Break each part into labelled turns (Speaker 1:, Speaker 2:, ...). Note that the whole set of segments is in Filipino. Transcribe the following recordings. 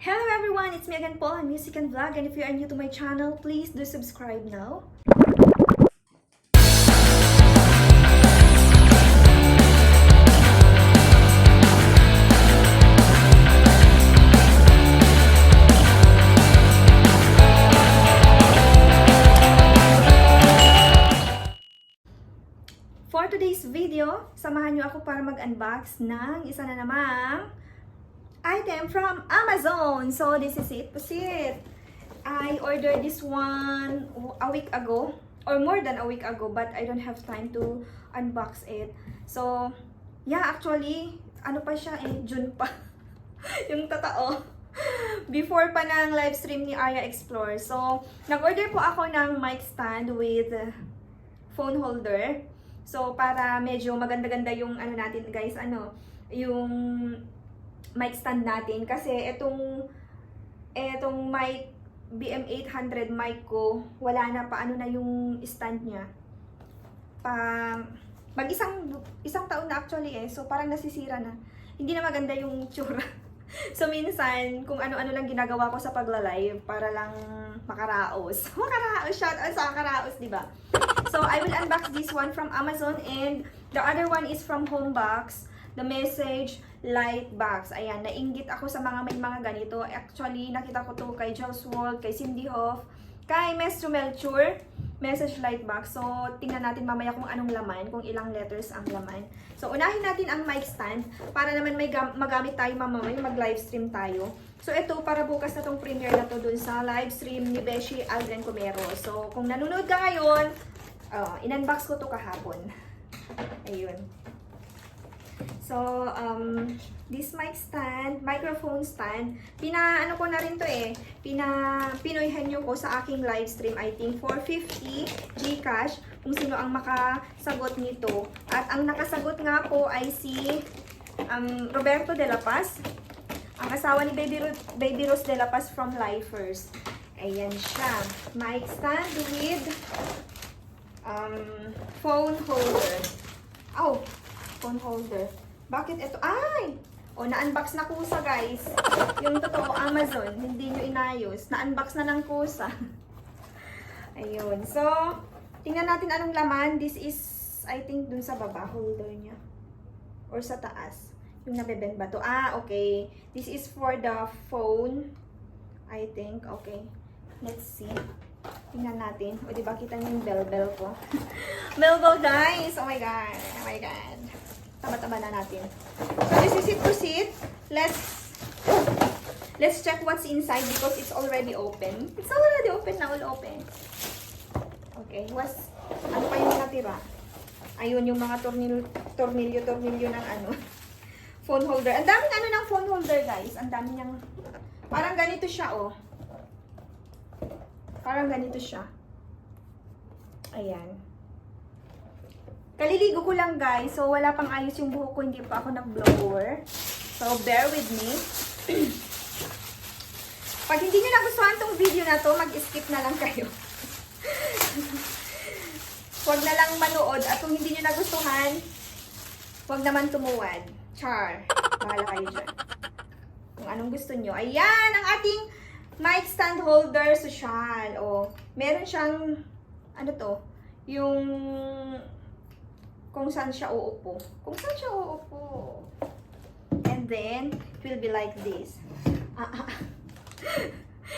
Speaker 1: Hello everyone, it's me again, Paul, on Music and Vlog, and if you are new to my channel, please do subscribe now. For today's video, samahan niyo ako para mag-unbox ng isa na namang item from Amazon. So, this is it. I ordered this one a week ago, or more than a week ago, but I don't have time to unbox it. So, yeah, actually, ano pa siya June pa. Yung totoo. Before pa ng live stream ni Aya Explore. So, nag-order po ako ng mic stand with phone holder. So, para medyo maganda-ganda yung ano natin, guys, yung mic stand natin. Kasi itong mic, BM800 mic ko, wala na, paano na yung stand niya. Isang taon na actually So, parang nasisira na. Hindi na maganda yung tsura. So, minsan, kung ano-ano lang ginagawa ko sa pagla-live para lang makaraos. Makaraos, shoutout sa makaraos, di ba? So, I will unbox this one from Amazon and the other one is from Homebox, the message light box. Ayan, nainggit ako sa may mga ganito. Actually, nakita ko to kay Jules World, kay Cindy Hoff, kay Mestro Melchor, message light box. So, tingnan natin mamaya kung anong laman, kung ilang letters ang laman. So, unahin natin ang mic stand para naman may magamit tayo mamaya, mag-live stream tayo. So, ito, para bukas na tong premiere na to dun sa live stream ni Beshi Aldrin Comero. So, kung nanonood ka ngayon, in-unbox ko to kahapon. Ayun. So, this mic stand, microphone stand, ano ko na rin to pinoyhan nyo ko sa aking live stream, I think, 450 Gcash, kung sino ang makasagot nito. At ang nakasagot nga po ay si Roberto de la Paz, ang asawa ni Baby Rose de la Paz from Lifers. Ayan siya. Mic stand with phone holder. Phone holder. Bakit ito? Na-unbox na kusa, guys. Yung totoo, Amazon. Hindi nyo inayos. Na-unbox na ng kusa. Ayun. So, tingnan natin anong laman. This is, I think, dun sa baba, holder niya. Or sa taas. Yung nabeben ba to? Okay. This is for the phone. I think. Okay. Let's see. Tingnan natin. O, diba, kita niyo yung bell ko. Bell, guys! Oh my God. Oh my God. Tama-tama na natin. So, this is it to sit. Let's check what's inside because it's already open. It's already open na. All open. Okay. Ano pa yung natira? Ayun, yung mga tornilyo ng phone holder. Ang daming ng phone holder, guys. Ang dami niyang, parang ganito siya, Parang ganito siya. Ayan. Kaliligo ko lang, guys. So, wala pang ayos yung buhok ko. Hindi pa ako nag-blower. So, bear with me. Pag hindi nyo nagustuhan tong video na to, mag-skip na lang kayo. Huwag na lang manood. At kung hindi nyo nagustuhan, huwag naman tumuwad. Char. Bahala kayo dyan. Kung anong gusto nyo. Ayan, ang ating mic stand holder social. Meron siyang, yung kung saan siya uupo. And then, it will be like this.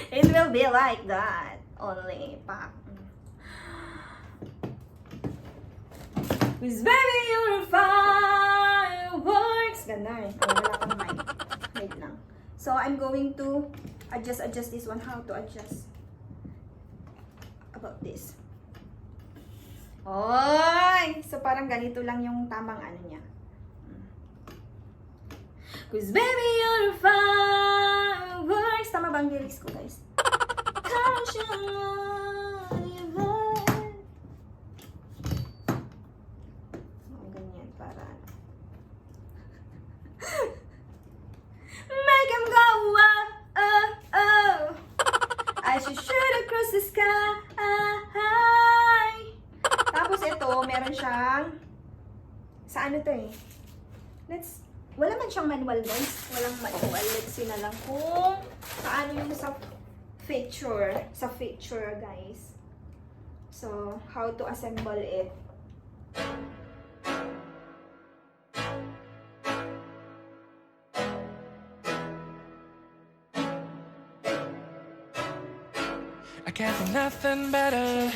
Speaker 1: It will be like that. Only, Cause baby, you're fireworks. Ganda wala kang mic. Wait lang. So, I'm going to adjust this one. How to adjust? About this. So, parang ganito lang yung tamang niya. Cause baby, you're fireworks. Tama ba ang lyrics ko, guys? Ganyan, para make them go I should shoot across the sky. Tapos ito, meron siyang, sa Let's wala man siyang manual guys. Walang manual. Let's see na lang kung paano yung sa feature. Sa feature guys. So, how to assemble it.
Speaker 2: I can't think nothing better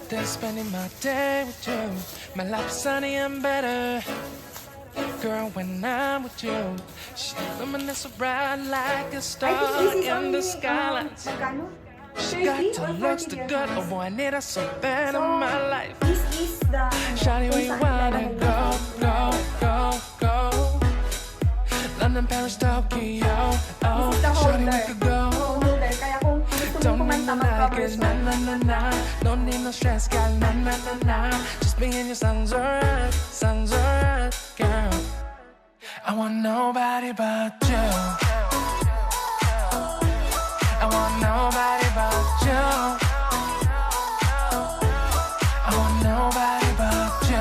Speaker 2: than spending my day with you. My life is sunny and better, girl, when I'm with you. She luminous so bright like a
Speaker 1: I
Speaker 2: star
Speaker 1: think this is
Speaker 2: in
Speaker 1: only,
Speaker 2: the skyline.
Speaker 1: magkano?
Speaker 2: She got
Speaker 1: 30
Speaker 2: the
Speaker 1: or
Speaker 2: looks,
Speaker 1: 40
Speaker 2: the
Speaker 1: dirhams?
Speaker 2: good, oh boy, I need her so bad in my life.
Speaker 1: This is the,
Speaker 2: Shawty, where you wanna go, go, go, go? London, Paris, Tokyo, oh,
Speaker 1: This is the
Speaker 2: shawty, we
Speaker 1: holder.
Speaker 2: could go.
Speaker 1: Holder. Kaya kung gusto
Speaker 2: Don't
Speaker 1: mo
Speaker 2: need
Speaker 1: kumanta,
Speaker 2: no
Speaker 1: mag-cover
Speaker 2: like it,
Speaker 1: siya.
Speaker 2: na na na na. Don't need no stress, got na na na na. Just being you sounds alright, girl. I want nobody but you. I want nobody but you. I want nobody but you.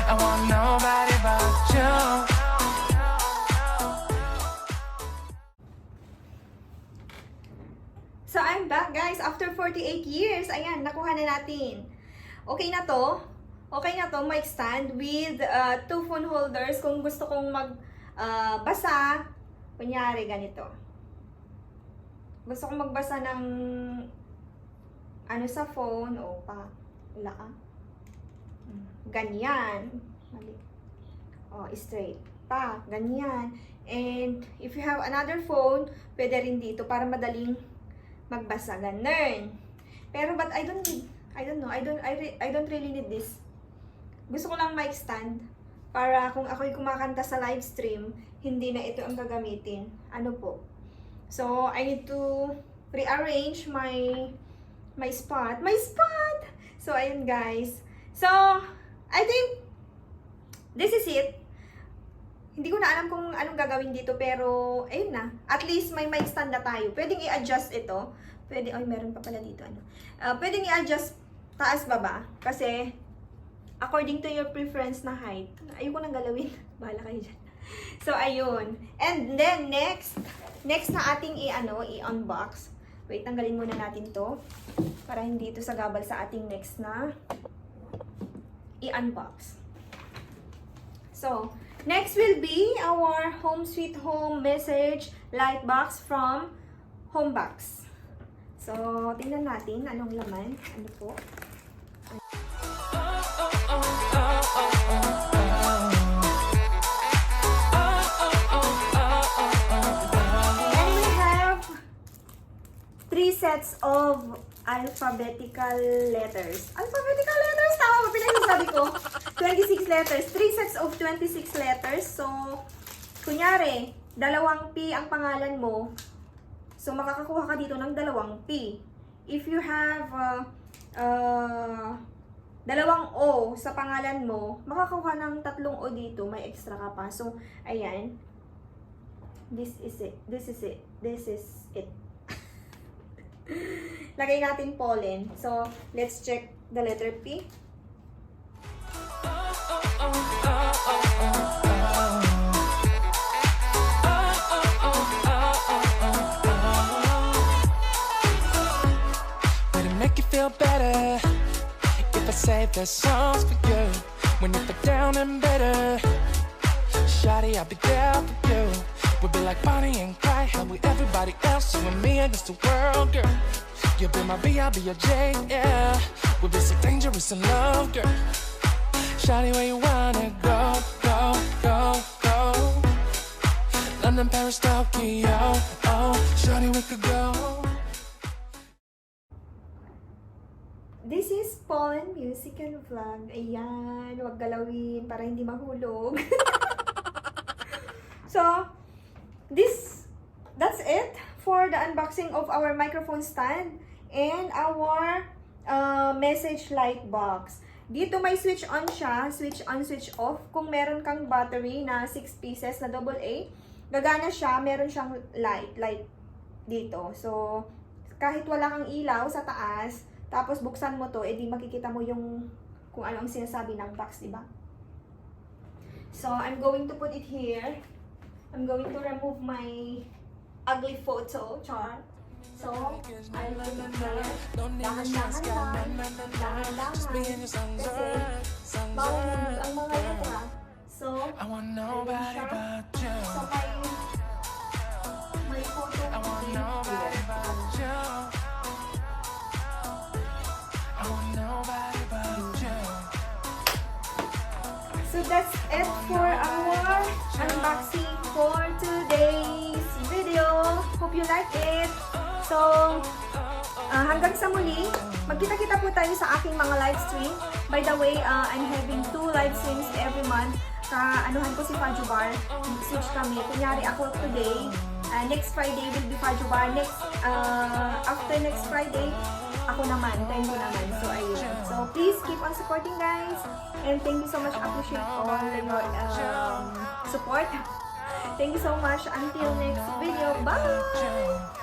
Speaker 2: I want nobody but you.
Speaker 1: So, I'm back guys. After 48 years, ayan, nakuha na natin. Okay na to. Okay na to, mic stand with 2 phone holders. Kung gusto kong magbasa, kunyari ganito. Gusto kong magbasa ng ano sa phone, o pa, wala ah. Ganyan. Mali. O, straight. Pa, ganyan. And if you have another phone, pwede rin dito para madaling magbasa, ganun. Pero but I don't really need this. Gusto ko lang mic stand para kung ako'y kumakanta sa live stream, hindi na ito ang gagamitin. Ano po? So, I need to rearrange my spot. My spot! So, ayun guys. So, I think this is it. Hindi ko na alam kung anong gagawin dito, pero ayun na. At least may mic stand na tayo. Pwedeng i-adjust ito. Pwede, ay meron pa pala dito. Ano. Pwedeng i-adjust taas-baba. Kasi, according to your preference na height. Ayoko nang galawin. Bahala kayo dyan. So, ayun. And then, next na ating i-unbox. Wait, tanggalin muna natin to. Para hindi ito sagabal sa ating next na i-unbox. So, next will be our Home Sweet Home message light box from Homebox. So, tingnan natin anong laman. Ano po? And we have 3 sets of alphabetical letters. Alphabetical letters? Tama ba pinagsasabi ko? 26 letters. 3 sets of 26 letters. So, kunyari, 2 P ang pangalan mo. So, makakakuha ka dito ng 2 P. If you have 2 O sa pangalan mo, makakakuha ng 3 O dito. May extra ka pa. So, ayan. This is it. This is it. This is it. Lagay natin pollen. So, let's check the letter P.
Speaker 2: Make you feel better if I say the songs for you when you feel down and better. Shawty, I'll be there for you. We'll be like Bonnie and Clyde, how we everybody else, you and me against the world, girl. You'll be my B, I'll be your J, yeah. We'll be so dangerous in love, girl. Shawty, where you wanna go, go, go, go? London, Paris, Tokyo, oh, shawty, we could go.
Speaker 1: This is Pollen Music and Vlog. Ayan, huwag galawin para hindi mahulog. So, that's it for the unboxing of our microphone stand and our message light box. Dito may switch on siya, switch on, switch off. Kung meron kang battery na 6 pieces na AA, gagana siya, meron siyang light dito. So, kahit wala kang ilaw sa taas, tapos buksan mo to, edi makikita mo yung kung ano ang sinasabi ng box, di ba? So, I'm going to put it here. I'm going to remove my ugly photo chart. So, I'll put it here. Dahan-dahan lang. Dahan-dahan. Kasi, mahulog ang mga letra. So,
Speaker 2: I want nobody but you.
Speaker 1: so may photo
Speaker 2: I want
Speaker 1: din
Speaker 2: nobody
Speaker 1: here.
Speaker 2: but you. I want nobody but you.
Speaker 1: So that's it for our unboxing for today's video. Hope you like it. So, hanggang sa muli, magkita-kita po tayo sa aking mga live stream. By the way, I'm having 2 live streams every month. Anuhan ko si Faju Bar. Switch kami. Kunyari ako today, next Friday will be Faju Bar. After next Friday, ako naman, time ko naman. So, ayun. So, please keep on supporting, guys. And thank you so much. Appreciate all your support. Thank you so much. Until next video. Bye!